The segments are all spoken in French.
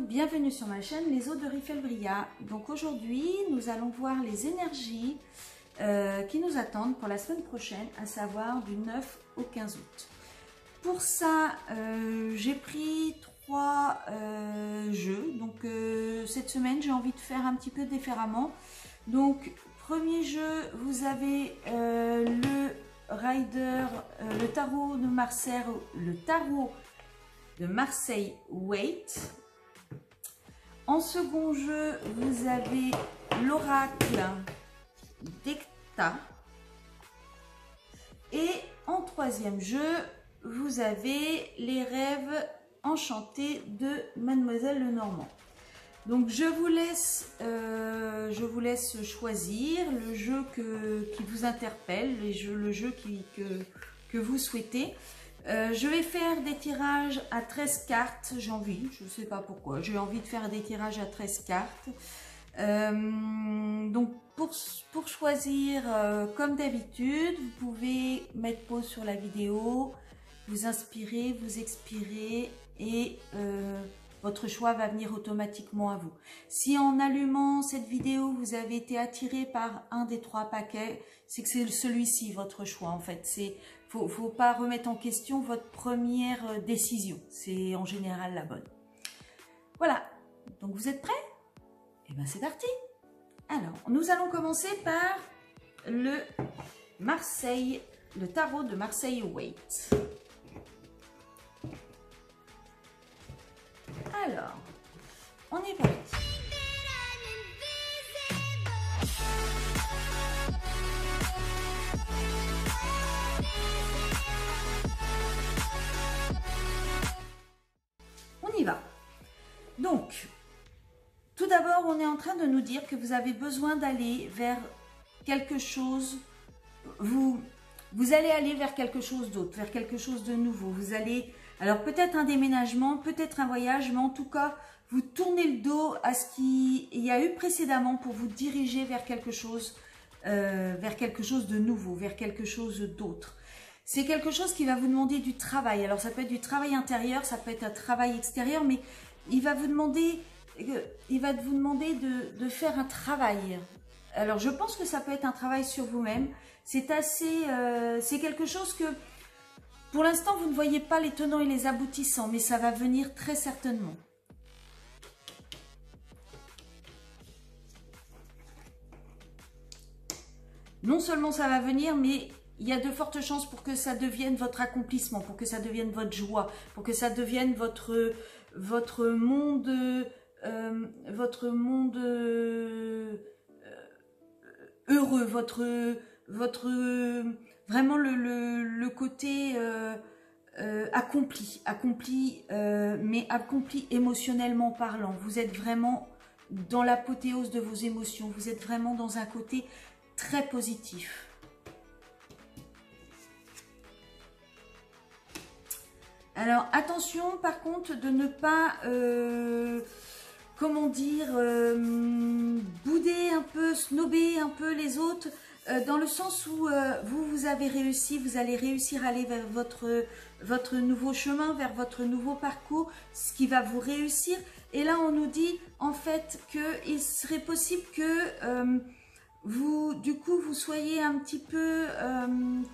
bienvenue sur ma chaîne Les Eaux de Rifelbria. Donc aujourd'hui, nous allons voir les énergies qui nous attendent pour la semaine prochaine, à savoir du 9 au 15 août. Pour ça, j'ai pris 3 jeux. Donc cette semaine, j'ai envie de faire un petit peu différemment. Donc premier jeu, vous avez le Rider, le tarot de Marseille Waite. En second jeu, vous avez l'oracle d'Ecta. Et en troisième jeu, vous avez les rêves enchantés de Mademoiselle Lenormand. Donc je vous laisse choisir le jeu qui vous interpelle, le jeu que vous souhaitez. Je vais faire des tirages à 13 cartes, j'ai envie, je ne sais pas pourquoi, j'ai envie de faire des tirages à 13 cartes. Donc pour choisir, comme d'habitude, vous pouvez mettre pause sur la vidéo, vous inspirer, vous expirer et votre choix va venir automatiquement à vous. Si en allumant cette vidéo, vous avez été attiré par un des 3 paquets, c'est que c'est celui-ci votre choix en fait. Faut pas remettre en question votre première décision. C'est en général la bonne. Voilà. Donc vous êtes prêts? Et bien c'est parti. Alors, nous allons commencer par le tarot de Marseille Waite. Alors, on est parti. On y va. Donc, tout d'abord, on est en train de nous dire que vous avez besoin d'aller vers quelque chose. Vous allez aller vers quelque chose d'autre, vers quelque chose de nouveau. Vous allez, alors peut-être un déménagement, peut-être un voyage, mais en tout cas, vous tournez le dos à ce qu'il y a eu précédemment pour vous diriger vers quelque chose de nouveau, vers quelque chose d'autre. C'est quelque chose qui va vous demander du travail. Alors ça peut être du travail intérieur, ça peut être un travail extérieur, mais il va vous demander de faire un travail. Alors je pense que ça peut être un travail sur vous-même. C'est quelque chose que pour l'instant vous ne voyez pas les tenants et les aboutissants, mais ça va venir très certainement. Non seulement ça va venir, mais il y a de fortes chances pour que ça devienne votre accomplissement, pour que ça devienne votre joie, pour que ça devienne votre monde, heureux, vraiment le côté accompli, mais accompli émotionnellement parlant. Vous êtes vraiment dans l'apothéose de vos émotions, vous êtes vraiment dans un côté très positif. Alors attention par contre de ne pas, comment dire, bouder un peu, snobber un peu les autres, dans le sens où vous avez réussi, vous allez réussir à aller vers votre nouveau chemin, vers votre nouveau parcours, ce qui va vous réussir. Et là on nous dit en fait qu'il serait possible que du coup vous soyez un petit peu,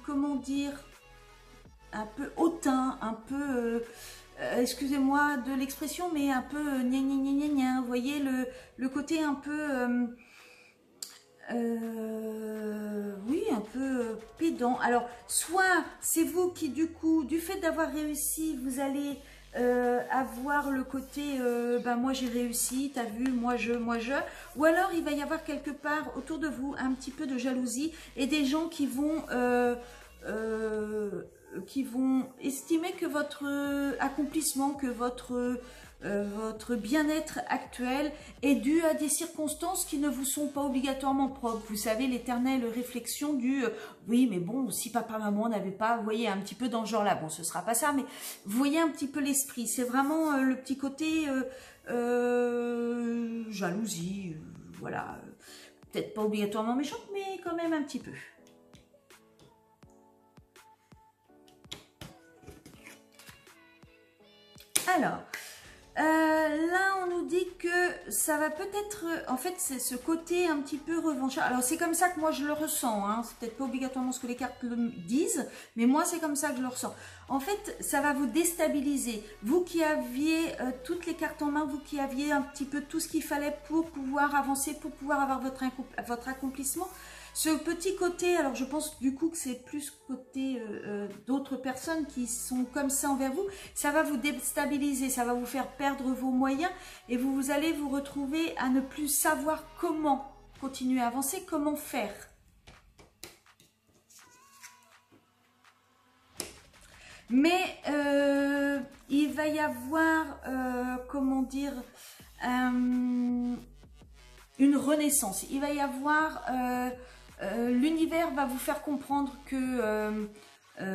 comment dire, un peu hautain, un peu, excusez-moi de l'expression, mais un peu gna gna gna gna gna. Vous voyez le côté un peu, oui, un peu pédant. Alors, soit c'est vous qui, du coup, du fait d'avoir réussi, vous allez avoir le côté, ben moi j'ai réussi, t'as vu, moi je, ou alors il va y avoir quelque part autour de vous un petit peu de jalousie et des gens qui vont estimer que votre accomplissement, que votre bien-être actuel est dû à des circonstances qui ne vous sont pas obligatoirement propres. Vous savez, l'éternelle réflexion du oui, mais bon, si papa, maman n'avaient pas, vous voyez, un petit peu dans ce genre-là. Bon, ce sera pas ça, mais vous voyez un petit peu l'esprit. C'est vraiment le petit côté jalousie, voilà. Peut-être pas obligatoirement méchante, mais quand même un petit peu. Alors, Là, on nous dit que ça va peut-être... En fait, c'est ce côté un petit peu revanchard. Alors, c'est comme ça que moi, je le ressens. Hein. C'est peut-être pas obligatoirement ce que les cartes le disent, mais moi, c'est comme ça que je le ressens. En fait, ça va vous déstabiliser. Vous qui aviez toutes les cartes en main, vous qui aviez un petit peu tout ce qu'il fallait pour pouvoir avancer, pour pouvoir avoir votre accomplissement, ce petit côté, alors je pense du coup que c'est plus côté d'autres personnes qui sont comme ça envers vous, ça va vous déstabiliser, ça va vous faire perdre vos moyens et vous allez vous retrouver à ne plus savoir comment continuer à avancer, comment faire. Mais il va y avoir, comment dire, une renaissance, il va y avoir... l'univers va vous faire comprendre que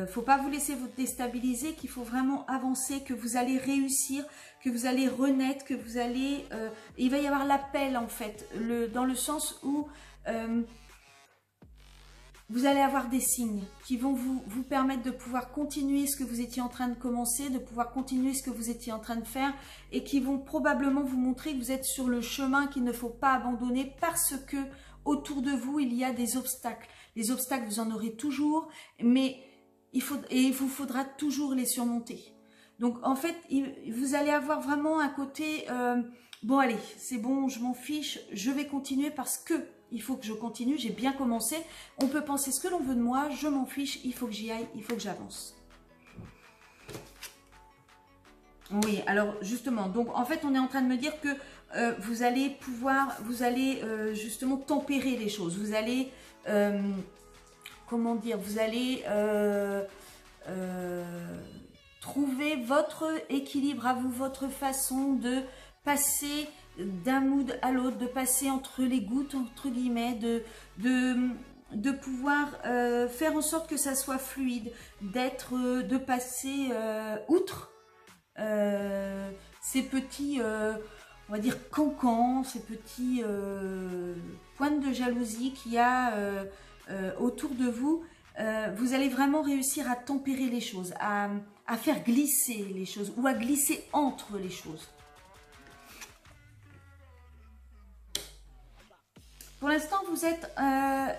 faut pas vous laisser vous déstabiliser, qu'il faut vraiment avancer, que vous allez réussir, que vous allez renaître, que vous allez... il va y avoir l'appel en fait, dans le sens où vous allez avoir des signes qui vont vous permettre de pouvoir continuer ce que vous étiez en train de commencer, de pouvoir continuer ce que vous étiez en train de faire et qui vont probablement vous montrer que vous êtes sur le chemin qu'il ne faut pas abandonner parce que autour de vous, il y a des obstacles. Les obstacles, vous en aurez toujours, mais il vous faudra toujours les surmonter. Donc, en fait, vous allez avoir vraiment un côté, bon, allez, c'est bon, je m'en fiche, je vais continuer parce que il faut que je continue, j'ai bien commencé. On peut penser ce que l'on veut de moi, je m'en fiche, il faut que j'y aille, il faut que j'avance. Oui, alors justement, donc en fait, on est en train de me dire que vous allez justement tempérer les choses. Vous allez, comment dire, vous allez trouver votre équilibre à vous, votre façon de passer d'un mood à l'autre, de passer entre les gouttes, entre guillemets, de pouvoir faire en sorte que ça soit fluide, de passer outre ces petits, on va dire, cancans, ces petits pointes de jalousie qu'il y a autour de vous. Vous allez vraiment réussir à tempérer les choses, à faire glisser les choses ou à glisser entre les choses. Pour l'instant, vous êtes,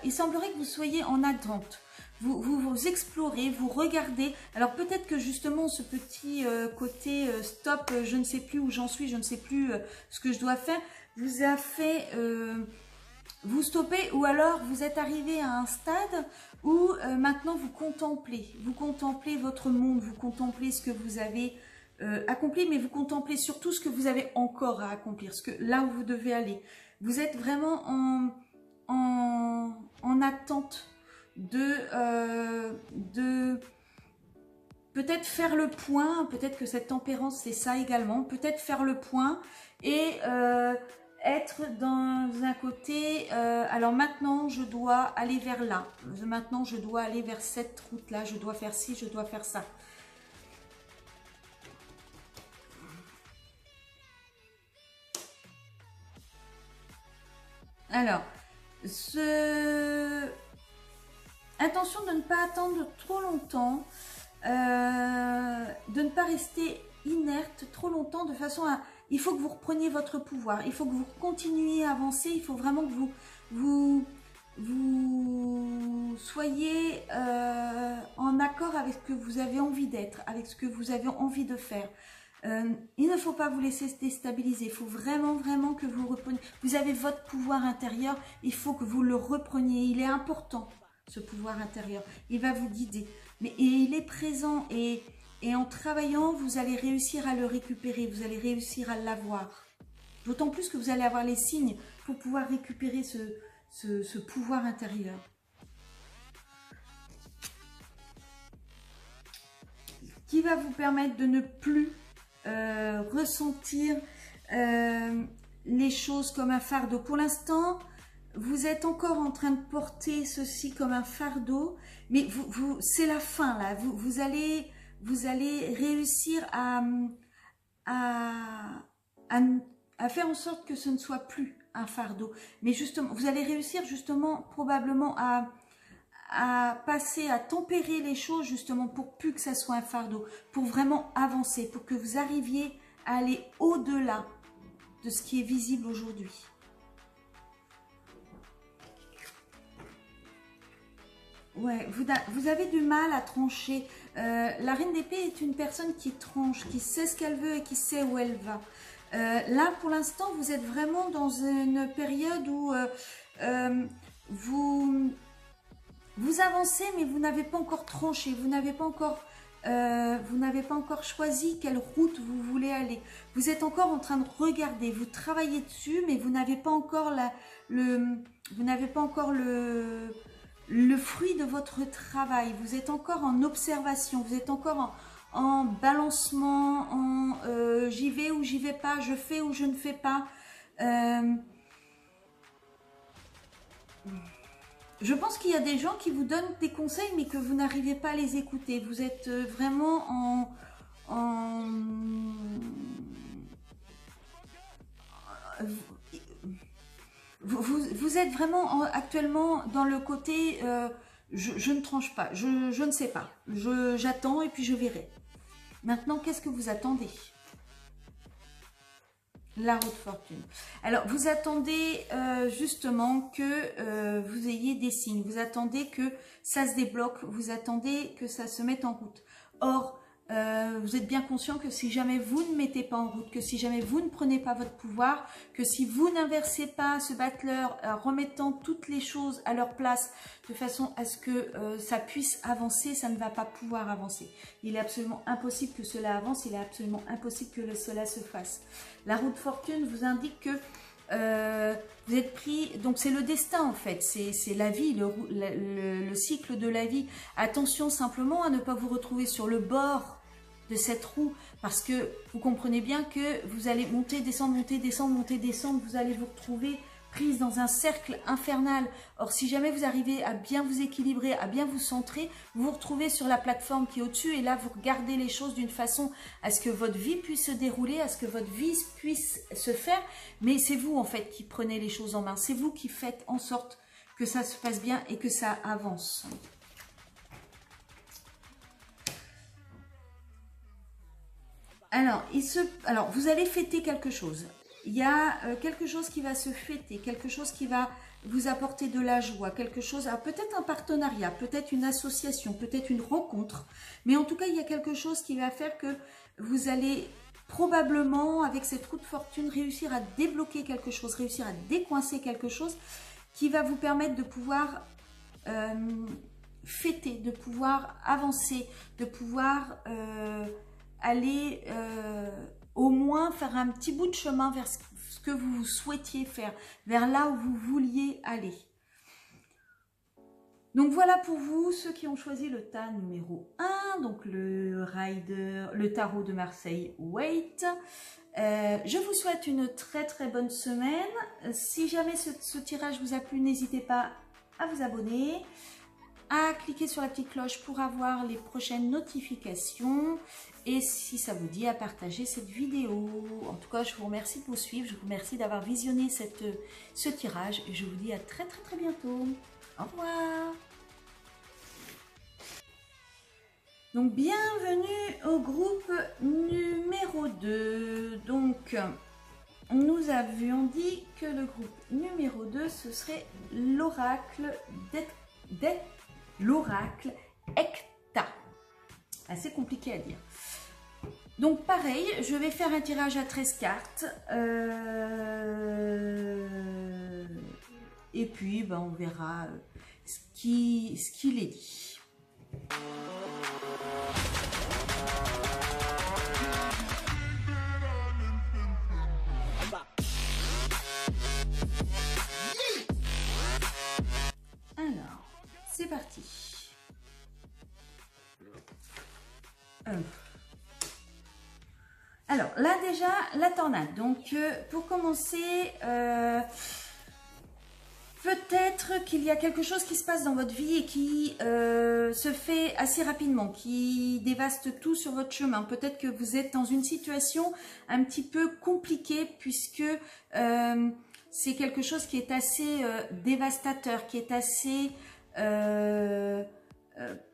il semblerait que vous soyez en attente. Vous explorez, vous regardez. Alors peut-être que justement ce petit côté stop, je ne sais plus où j'en suis, je ne sais plus ce que je dois faire, vous a fait vous stopper, ou alors vous êtes arrivé à un stade où maintenant vous contemplez votre monde, vous contemplez ce que vous avez accompli, mais vous contemplez surtout ce que vous avez encore à accomplir, là où vous devez aller. Vous êtes vraiment en attente de peut-être faire le point, peut-être que cette tempérance c'est ça également, peut-être faire le point et être dans un côté, alors maintenant je dois aller vers là, maintenant je dois aller vers cette route là, je dois faire ci, je dois faire ça. Alors, attention de ne pas attendre trop longtemps, de ne pas rester inerte trop longtemps de façon à... Il faut que vous repreniez votre pouvoir, il faut que vous continuiez à avancer, il faut vraiment que vous soyez en accord avec ce que vous avez envie d'être, avec ce que vous avez envie de faire. Il ne faut pas vous laisser se déstabiliser, il faut vraiment que vous repreniez. Vous avez votre pouvoir intérieur, il faut que vous le repreniez, il est important ce pouvoir intérieur, il va vous guider. Mais il est présent et en travaillant, vous allez réussir à le récupérer, vous allez réussir à l'avoir. D'autant plus que vous allez avoir les signes pour pouvoir récupérer ce pouvoir intérieur. Qui va vous permettre de ne plus ressentir les choses comme un fardeau. Pour l'instant, vous êtes encore en train de porter ceci comme un fardeau, mais c'est la fin là. Vous allez réussir à faire en sorte que ce ne soit plus un fardeau. Mais justement, vous allez réussir justement probablement à passer, à tempérer les choses justement pour plus que ça soit un fardeau, pour vraiment avancer, pour que vous arriviez à aller au-delà de ce qui est visible aujourd'hui. Ouais, vous avez du mal à trancher. La reine d'épée est une personne qui tranche, qui sait ce qu'elle veut et qui sait où elle va. Là, pour l'instant, vous êtes vraiment dans une période où vous avancez, mais vous n'avez pas encore tranché, vous n'avez pas encore choisi quelle route vous voulez aller. Vous êtes encore en train de regarder, vous travaillez dessus, mais vous n'avez pas encore le fruit de votre travail. Vous êtes encore en observation, vous êtes encore en balancement, en j'y vais ou j'y vais pas, je fais ou je ne fais pas. Je pense qu'il y a des gens qui vous donnent des conseils, mais que vous n'arrivez pas à les écouter. Vous êtes vraiment vous êtes vraiment actuellement dans le côté je ne tranche pas, je ne sais pas, j'attends et puis je verrai. Maintenant, qu'est-ce que vous attendez? La roue de fortune. Alors, vous attendez justement que vous ayez des signes. Vous attendez que ça se débloque. Vous attendez que ça se mette en route. Or, vous êtes bien conscient que si jamais vous ne mettez pas en route, que si jamais vous ne prenez pas votre pouvoir, que si vous n'inversez pas ce battleur, remettant toutes les choses à leur place de façon à ce que ça puisse avancer, ça ne va pas pouvoir avancer. Il est absolument impossible que cela avance, il est absolument impossible que cela se fasse. La roue de fortune vous indique que vous êtes pris, donc c'est le destin en fait, c'est la vie, le cycle de la vie. Attention simplement à ne pas vous retrouver sur le bord de cette roue, parce que vous comprenez bien que vous allez monter, descendre, monter, descendre, monter, descendre, vous allez vous retrouver prise dans un cercle infernal. Or, si jamais vous arrivez à bien vous équilibrer, à bien vous centrer, vous vous retrouvez sur la plateforme qui est au-dessus, et là, vous regardez les choses d'une façon à ce que votre vie puisse se dérouler, à ce que votre vie puisse se faire, mais c'est vous, en fait, qui prenez les choses en main. C'est vous qui faites en sorte que ça se passe bien et que ça avance. Alors, vous allez fêter quelque chose. Il y a quelque chose qui va se fêter, quelque chose qui va vous apporter de la joie, quelque chose, peut-être un partenariat, peut-être une association, peut-être une rencontre. Mais en tout cas, il y a quelque chose qui va faire que vous allez probablement, avec cette roue de fortune, réussir à débloquer quelque chose, réussir à décoincer quelque chose qui va vous permettre de pouvoir fêter, de pouvoir avancer, de pouvoir aller au moins faire un petit bout de chemin vers ce que vous souhaitiez faire, vers là où vous vouliez aller. Donc voilà pour vous, ceux qui ont choisi le tas numéro 1, donc le tarot de Marseille Waite. Je vous souhaite une très très bonne semaine. Si jamais ce tirage vous a plu, n'hésitez pas à vous abonner, à cliquer sur la petite cloche pour avoir les prochaines notifications. Et si ça vous dit, à partager cette vidéo. En tout cas, je vous remercie de vous suivre. Je vous remercie d'avoir visionné ce tirage. Et je vous dis à très très très bientôt. Au revoir. Donc, bienvenue au groupe numéro 2. Donc, nous avions dit que le groupe numéro 2, ce serait l'oracle l'oracle Ekta. Assez compliqué à dire. Donc pareil, je vais faire un tirage à 13 cartes. Et puis on verra ce qu'il est dit. Alors, c'est parti. Alors là déjà, la tornade. Donc pour commencer, peut-être qu'il y a quelque chose qui se passe dans votre vie et qui se fait assez rapidement, qui dévaste tout sur votre chemin. Peut-être que vous êtes dans une situation un petit peu compliquée puisque c'est quelque chose qui est assez dévastateur, qui est assez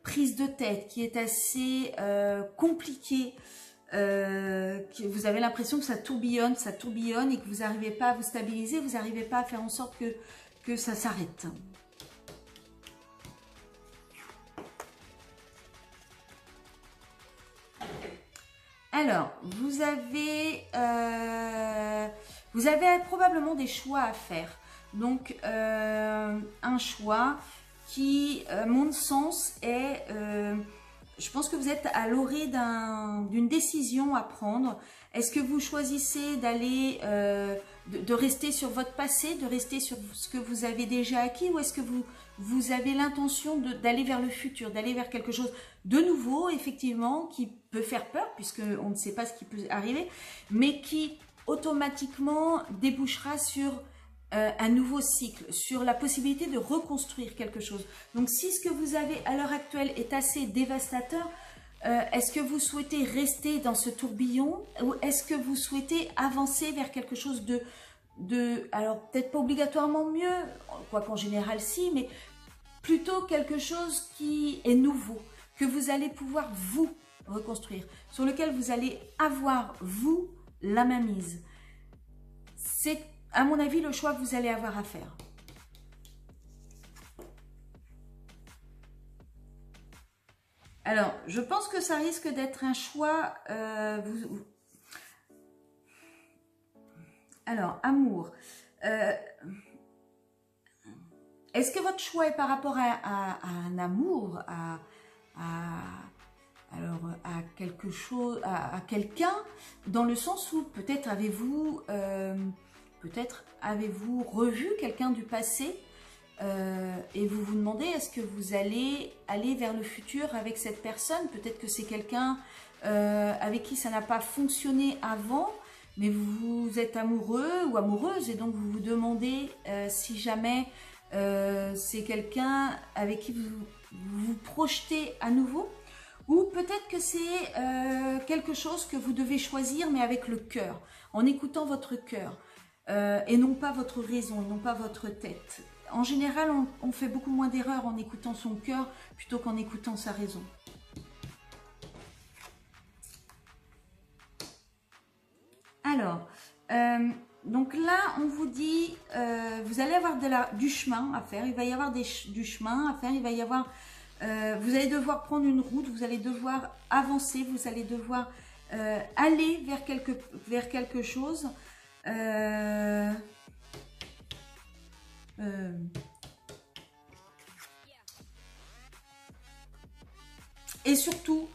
prise de tête, qui est assez compliqué. que vous avez l'impression que ça tourbillonne et que vous n'arrivez pas à vous stabiliser, vous n'arrivez pas à faire en sorte que ça s'arrête. Alors, vous avez probablement des choix à faire. Donc, un choix qui, à mon sens, est... je pense que vous êtes à l'orée d'une décision à prendre. Est-ce que vous choisissez d'aller, de rester sur votre passé, de rester sur ce que vous avez déjà acquis, ou est-ce que vous avez l'intention d'aller vers le futur, d'aller vers quelque chose de nouveau, effectivement, qui peut faire peur, puisqu'on ne sait pas ce qui peut arriver, mais qui automatiquement débouchera sur un nouveau cycle, sur la possibilité de reconstruire quelque chose. Donc si ce que vous avez à l'heure actuelle est assez dévastateur, est-ce que vous souhaitez rester dans ce tourbillon, ou est-ce que vous souhaitez avancer vers quelque chose alors peut-être pas obligatoirement mieux, quoi qu'en général si, mais plutôt quelque chose qui est nouveau, que vous allez pouvoir vous reconstruire, sur lequel vous allez avoir, vous, la mainmise. C'est, à mon avis, le choix que vous allez avoir à faire. Alors, je pense que ça risque d'être un choix... Alors, amour. Est-ce que votre choix est par rapport à un amour, à quelque chose, à quelqu'un, dans le sens où peut-être avez-vous revu quelqu'un du passé et vous vous demandez est-ce que vous allez aller vers le futur avec cette personne? Peut-être que c'est quelqu'un avec qui ça n'a pas fonctionné avant, mais vous êtes amoureux ou amoureuse et donc vous vous demandez si jamais c'est quelqu'un avec qui vous vous projetez à nouveau. Ou peut-être que c'est quelque chose que vous devez choisir, mais avec le cœur, en écoutant votre cœur, et non pas votre raison, non pas votre tête. En général, on fait beaucoup moins d'erreurs en écoutant son cœur plutôt qu'en écoutant sa raison. Alors, donc là, on vous dit, vous allez avoir du chemin à faire, il va y avoir du chemin à faire, il va y avoir... vous allez devoir prendre une route, vous allez devoir avancer, vous allez devoir aller vers quelque chose. Et surtout,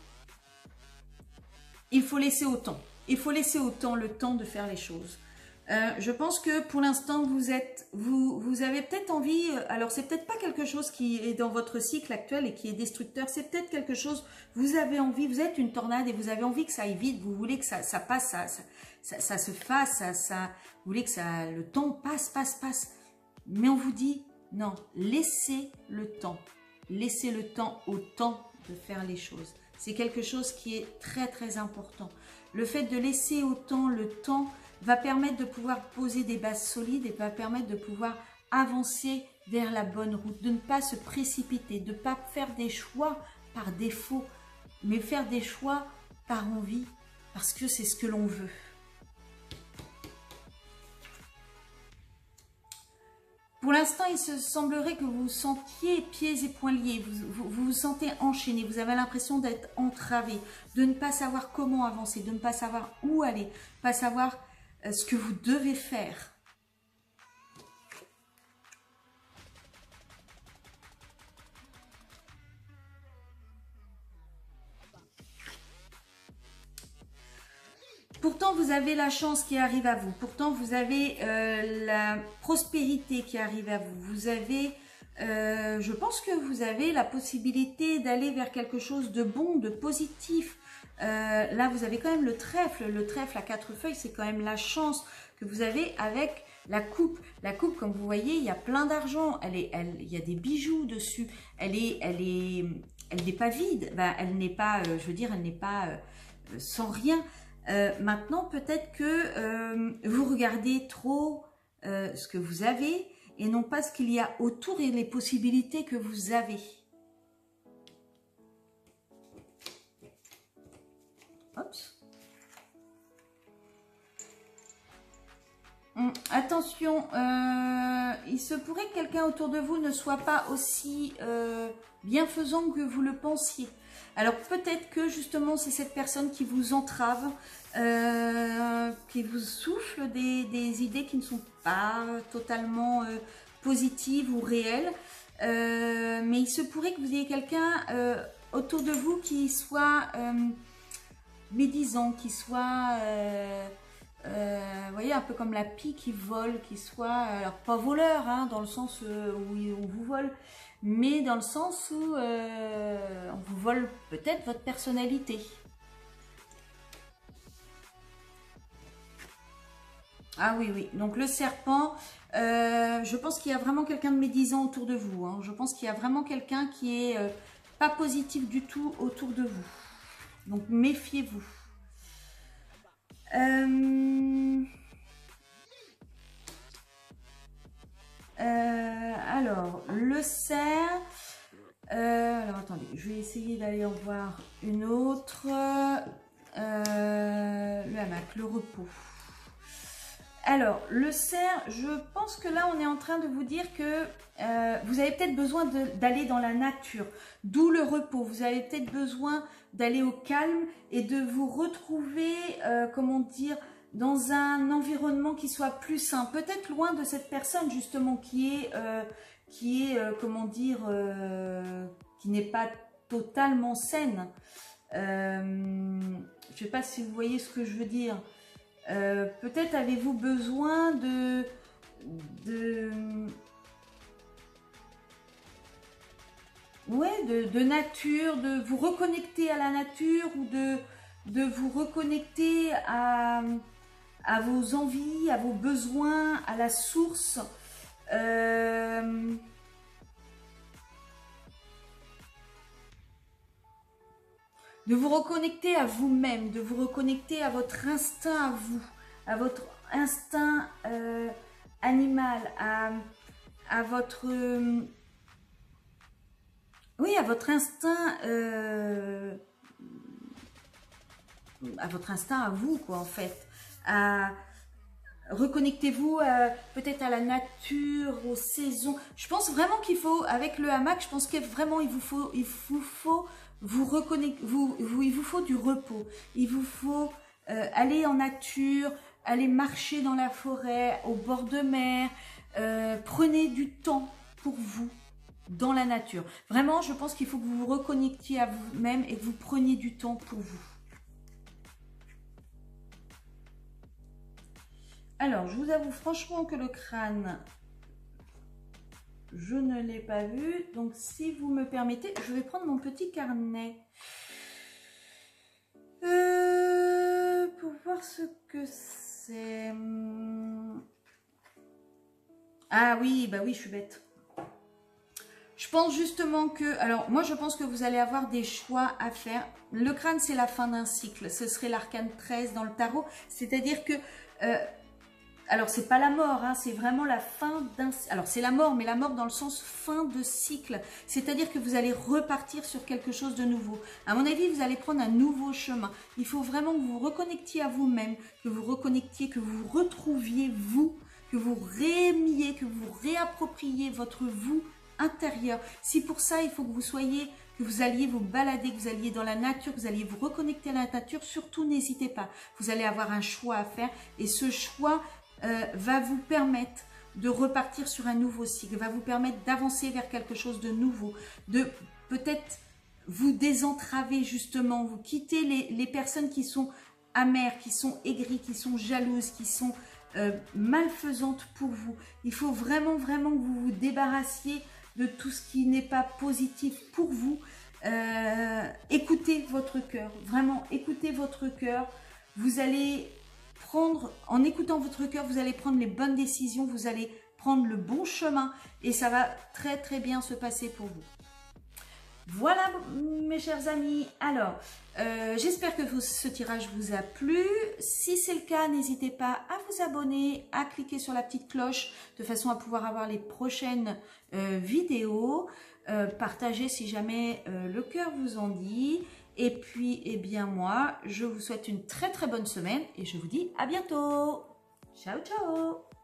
il faut laisser au temps. Il faut laisser au temps le temps de faire les choses. Je pense que pour l'instant, vous avez peut-être envie, alors c'est peut-être pas quelque chose qui est dans votre cycle actuel et qui est destructeur, c'est peut-être quelque chose, vous avez envie, vous êtes une tornade et vous avez envie que ça aille vite, vous voulez que ça passe, ça se fasse, vous voulez que le temps passe. Mais on vous dit, non, laissez le temps au temps de faire les choses. C'est quelque chose qui est très très important. Le fait de laisser au temps le temps va permettre de pouvoir poser des bases solides et va permettre de pouvoir avancer vers la bonne route, de ne pas se précipiter, de ne pas faire des choix par défaut, mais faire des choix par envie, parce que c'est ce que l'on veut. Pour l'instant, il se semblerait que vous vous sentiez pieds et poings liés, vous vous sentez enchaîné, vous avez l'impression d'être entravé, de ne pas savoir comment avancer, de ne pas savoir où aller, pas savoir ce que vous devez faire. Pourtant, vous avez la chance qui arrive à vous. Pourtant, vous avez la prospérité qui arrive à vous. Vous avez, je pense que vous avez la possibilité d'aller vers quelque chose de bon, de positif. Là, vous avez quand même le trèfle. Le trèfle à 4 feuilles, c'est quand même la chance que vous avez avec la coupe. La coupe, comme vous voyez, il y a plein d'argent. Il y a des bijoux dessus. Elle n'est pas vide. Ben, elle n'est pas, je veux dire, elle n'est pas sans rien. Maintenant, peut-être que vous regardez trop ce que vous avez et non pas ce qu'il y a autour et les possibilités que vous avez. Hop. Attention, il se pourrait que quelqu'un autour de vous ne soit pas aussi bienfaisant que vous le pensiez. Alors peut-être que justement c'est cette personne qui vous entrave, qui vous souffle des idées qui ne sont pas totalement positives ou réelles. Mais il se pourrait que vous ayez quelqu'un autour de vous qui soit médisant, qui soit... vous voyez, un peu comme la pie qui vole, qui soit, alors pas voleur, hein, dans le sens où on vous vole, mais dans le sens où on vous vole peut-être votre personnalité. Ah oui, oui, donc le serpent, je pense qu'il y a vraiment quelqu'un de médisant autour de vous, hein. Je pense qu'il y a vraiment quelqu'un qui est pas positif du tout autour de vous. Donc méfiez-vous. Alors, le cerf. Alors, attendez, je vais essayer d'aller en voir une autre. Le hamac, le repos. Alors, le cerf, je pense que là, on est en train de vous dire que vous avez peut-être besoin d'aller dans la nature, d'où le repos. Vous avez peut-être besoin d'aller au calme et de vous retrouver, comment dire, dans un environnement qui soit plus sain. Peut-être loin de cette personne, justement, qui est comment dire, qui n'est pas totalement saine. Je ne sais pas si vous voyez ce que je veux dire. Peut-être avez-vous besoin de nature, de vous reconnecter à la nature ou de vous reconnecter à vos envies, à vos besoins, à la source. De vous reconnecter à vous-même, de vous reconnecter à votre instinct à vous, à votre instinct animal, à votre... oui, à votre instinct... à votre instinct à vous, quoi, en fait. Reconnectez-vous peut-être à la nature, aux saisons. Je pense vraiment qu'il faut, avec le hamac, je pense que vraiment il vous faut vous reconnecter, il vous faut du repos. Il vous faut aller en nature, aller marcher dans la forêt, au bord de mer. Prenez du temps pour vous dans la nature. Vraiment, je pense qu'il faut que vous vous reconnectiez à vous-même et que vous preniez du temps pour vous. Alors, je vous avoue franchement que le crâne, je ne l'ai pas vu. Donc, si vous me permettez, je vais prendre mon petit carnet. Pour voir ce que c'est. Ah oui, bah oui, je suis bête. Je pense justement que... Alors, moi, je pense que vous allez avoir des choix à faire. Le crâne, c'est la fin d'un cycle. Ce serait l'arcane 13 dans le tarot. C'est-à-dire que... alors, c'est pas la mort, hein, c'est vraiment la fin d'un... Alors, c'est la mort, mais la mort dans le sens fin de cycle. C'est-à-dire que vous allez repartir sur quelque chose de nouveau. À mon avis, vous allez prendre un nouveau chemin. Il faut vraiment que vous vous reconnectiez à vous-même, que vous reconnectiez, que vous retrouviez vous, que vous réaimiez, que vous réappropriez votre vous intérieur. Si pour ça, il faut que vous soyez... que vous alliez vous balader, que vous alliez dans la nature, que vous alliez vous reconnecter à la nature, surtout n'hésitez pas. Vous allez avoir un choix à faire et ce choix va vous permettre de repartir sur un nouveau cycle, va vous permettre d'avancer vers quelque chose de nouveau, de peut-être vous désentraver justement, vous quitter les personnes qui sont amères, qui sont aigries, qui sont jalouses, qui sont malfaisantes pour vous. Il faut vraiment, vraiment que vous vous débarrassiez de tout ce qui n'est pas positif pour vous. Écoutez votre cœur, vraiment écoutez votre cœur. Vous allez prendre, en écoutant votre cœur, vous allez prendre les bonnes décisions, vous allez prendre le bon chemin et ça va très très bien se passer pour vous. Voilà mes chers amis, alors j'espère que ce tirage vous a plu. Si c'est le cas, n'hésitez pas à vous abonner, à cliquer sur la petite cloche de façon à pouvoir avoir les prochaines vidéos. Partagez si jamais le cœur vous en dit. Et puis, eh bien moi, je vous souhaite une très très bonne semaine et je vous dis à bientôt. Ciao, ciao!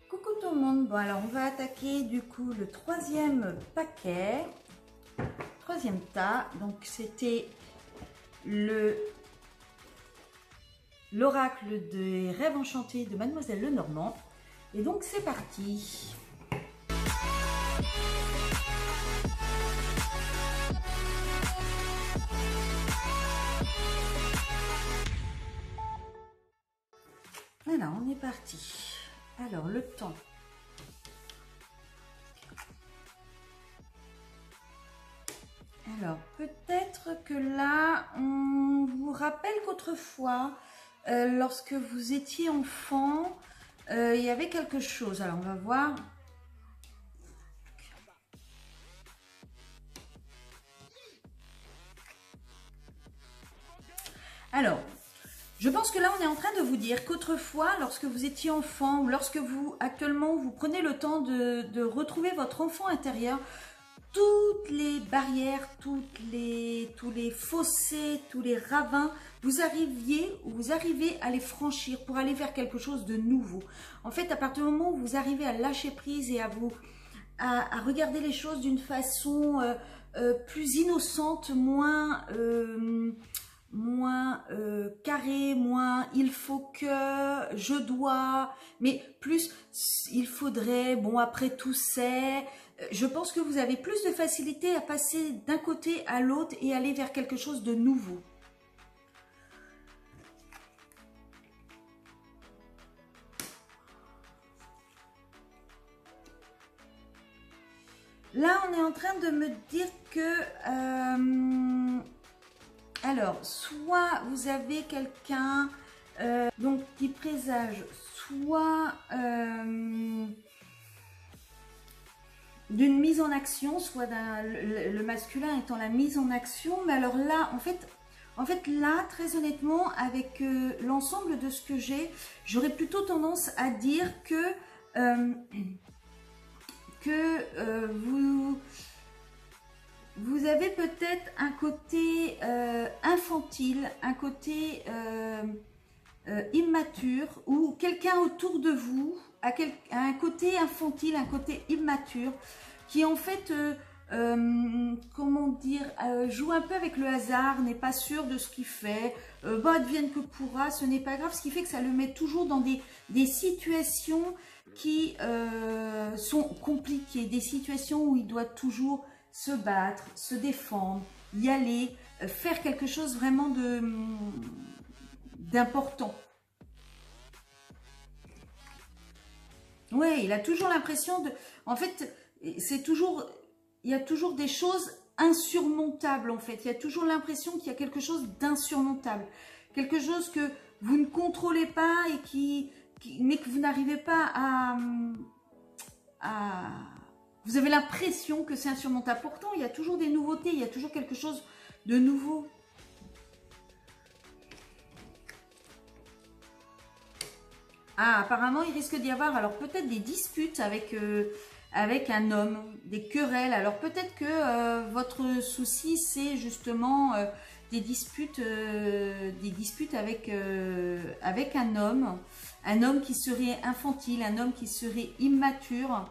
Coucou tout le monde. Bon alors on va attaquer du coup le troisième paquet, troisième tas. Donc c'était l'oracle des rêves enchantés de Mademoiselle Lenormand. Et donc c'est parti. Voilà, on est parti. Alors, le temps. Alors, peut-être que là, on vous rappelle qu'autrefois, lorsque vous étiez enfant, il y avait quelque chose. Alors, on va voir. Alors, je pense que là, on est en train de vous dire qu'autrefois, lorsque vous étiez enfant, ou lorsque vous, actuellement, vous prenez le temps de retrouver votre enfant intérieur, toutes les barrières, tous les fossés, tous les ravins, vous arrivez à les franchir pour aller vers quelque chose de nouveau. En fait, à partir du moment où vous arrivez à lâcher prise et à regarder les choses d'une façon plus innocente, moins carré, moins il faut que, je dois, mais plus il faudrait, bon après tout c'est, je pense que vous avez plus de facilité à passer d'un côté à l'autre et aller vers quelque chose de nouveau. Là, on est en train de me dire que alors, soit vous avez quelqu'un donc qui présage soit d'une mise en action, soit le masculin étant la mise en action. Mais alors là, en fait là, très honnêtement, avec l'ensemble de ce que j'ai, j'aurais plutôt tendance à dire que vous avez peut-être un côté infantile, un côté immature, ou quelqu'un autour de vous a un côté infantile, un côté immature, qui en fait, comment dire, joue un peu avec le hasard, n'est pas sûr de ce qu'il fait, bah, advienne que pourra, ce n'est pas grave, ce qui fait que ça le met toujours dans des situations qui sont compliquées, des situations où il doit toujours se battre, se défendre, y aller, faire quelque chose vraiment d'important. Ouais, il a toujours l'impression de... En fait, c'est toujours... Il y a toujours des choses insurmontables, en fait. Il y a toujours l'impression qu'il y a quelque chose d'insurmontable. Quelque chose que vous ne contrôlez pas et mais que vous n'arrivez pas à... Vous avez l'impression que c'est insurmontable. Pourtant, il y a toujours des nouveautés, il y a toujours quelque chose de nouveau. Ah, apparemment, il risque d'y avoir alors peut-être des disputes avec un homme, des querelles. Alors peut-être que votre souci, c'est justement des disputes avec un homme qui serait infantile, un homme qui serait immature.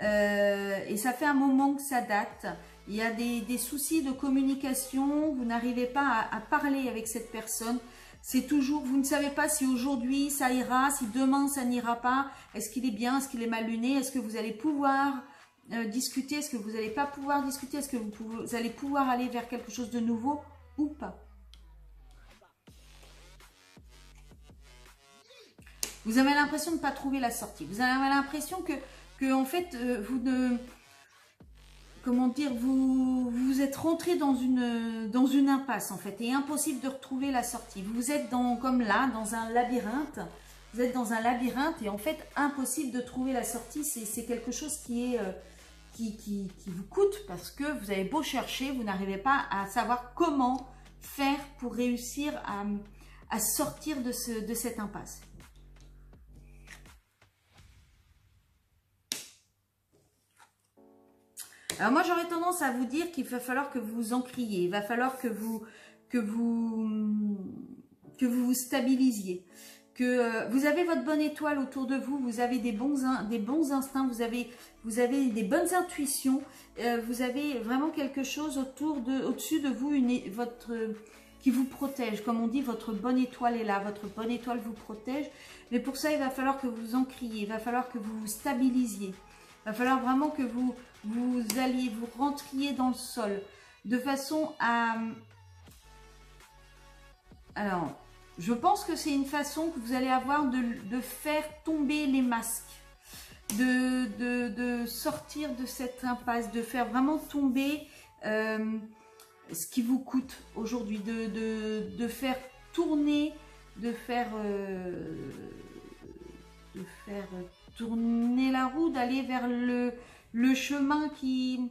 Et ça fait un moment que ça date. Il y a des soucis de communication, vous n'arrivez pas à parler avec cette personne. C'est toujours, vous ne savez pas si aujourd'hui ça ira, si demain ça n'ira pas. Est-ce qu'il est bien, est-ce qu'il est mal luné, est-ce que vous allez pouvoir discuter, est-ce que vous n'allez pas pouvoir discuter, est-ce que vous allez pouvoir aller vers quelque chose de nouveau ou pas. Vous avez l'impression de ne pas trouver la sortie. Vous avez l'impression que en fait, vous ne... Comment dire, vous êtes rentré dans une impasse en fait, et impossible de retrouver la sortie. Vous êtes comme là, dans un labyrinthe. Vous êtes dans un labyrinthe et en fait, impossible de trouver la sortie. C'est quelque chose qui vous coûte parce que vous avez beau chercher, vous n'arrivez pas à savoir comment faire pour réussir à sortir de cette impasse. Alors moi j'aurais tendance à vous dire qu'il va falloir que vous vous encriez, il va falloir que vous vous stabilisiez. que vous avez votre bonne étoile autour de vous, vous avez des bons instincts, vous avez des bonnes intuitions, vous avez vraiment quelque chose au-dessus de vous, qui vous protège. Comme on dit, votre bonne étoile est là, votre bonne étoile vous protège. Mais pour ça, il va falloir que vous ancriez, il va falloir que vous vous stabilisiez. Il va falloir vraiment que vous rentriez dans le sol, de façon à... Alors, je pense que c'est une façon que vous allez avoir de faire tomber les masques, de sortir de cette impasse, de faire vraiment tomber ce qui vous coûte aujourd'hui, de faire tourner, de faire tourner la roue, d'aller vers le chemin qui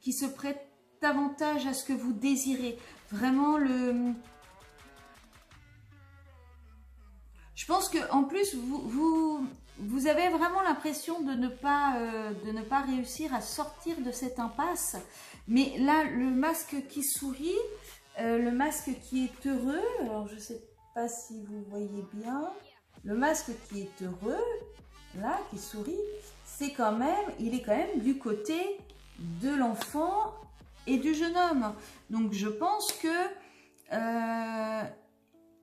se prête davantage à ce que vous désirez. Vraiment je pense que en plus vous avez vraiment l'impression de ne pas réussir à sortir de cette impasse. Mais là, le masque qui sourit, le masque qui est heureux, alors je ne sais pas si vous voyez bien, le masque qui est heureux, là, qui sourit, il est quand même du côté de l'enfant et du jeune homme. Donc je pense que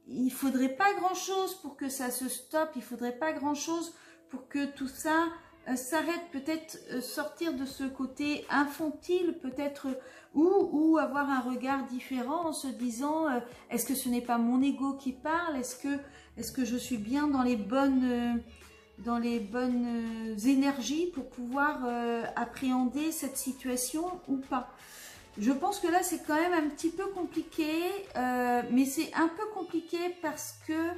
il faudrait pas grand chose pour que ça se stoppe, il faudrait pas grand chose pour que tout ça s'arrête, peut-être sortir de ce côté infantile, peut-être, ou avoir un regard différent en se disant est-ce que ce n'est pas mon ego qui parle, est-ce que je suis bien dans les bonnes énergies pour pouvoir appréhender cette situation ou pas. Je pense que là c'est quand même un petit peu compliqué, mais c'est un peu compliqué parce que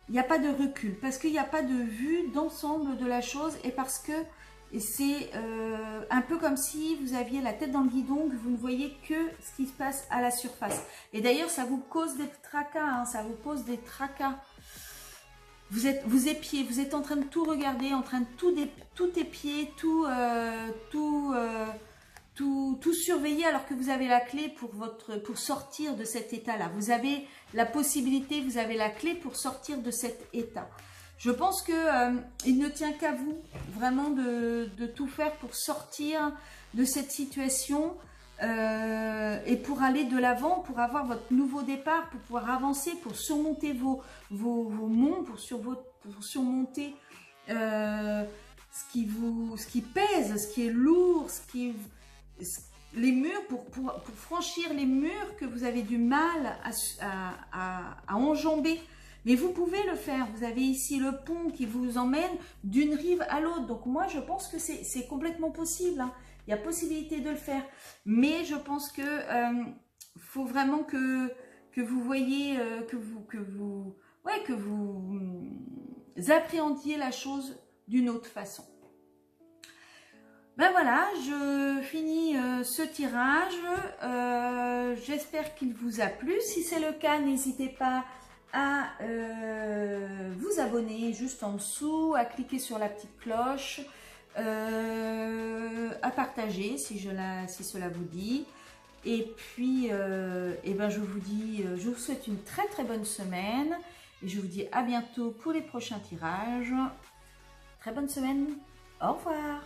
il n'y a pas de recul, parce qu'il n'y a pas de vue d'ensemble de la chose, et parce que c'est un peu comme si vous aviez la tête dans le guidon, que vous ne voyez que ce qui se passe à la surface. Et d'ailleurs ça vous cause des tracas, hein, ça vous pose des tracas. Vous épiez, vous êtes en train de tout regarder, en train de tout épier, tout surveiller, alors que vous avez la clé pour sortir de cet état-là. Vous avez la possibilité, vous avez la clé pour sortir de cet état. Je pense que il ne tient qu'à vous, vraiment, de tout faire pour sortir de cette situation et pour aller de l'avant, pour avoir votre nouveau départ, pour pouvoir avancer, pour surmonter vos monts, pour surmonter ce qui pèse, ce qui est lourd, les murs, pour franchir les murs que vous avez du mal à enjamber. Mais vous pouvez le faire. Vous avez ici le pont qui vous emmène d'une rive à l'autre. Donc moi, je pense que c'est complètement possible, hein. Il y a possibilité de le faire. Mais je pense que faut vraiment que vous voyez, que vous appréhendiez la chose d'une autre façon. Ben voilà, je finis ce tirage. J'espère qu'il vous a plu. Si c'est le cas, n'hésitez pas à vous abonner juste en dessous, à cliquer sur la petite cloche, à partager si cela vous dit. Et puis, ben je vous souhaite une très très bonne semaine. Et je vous dis à bientôt pour les prochains tirages. Très bonne semaine. Au revoir.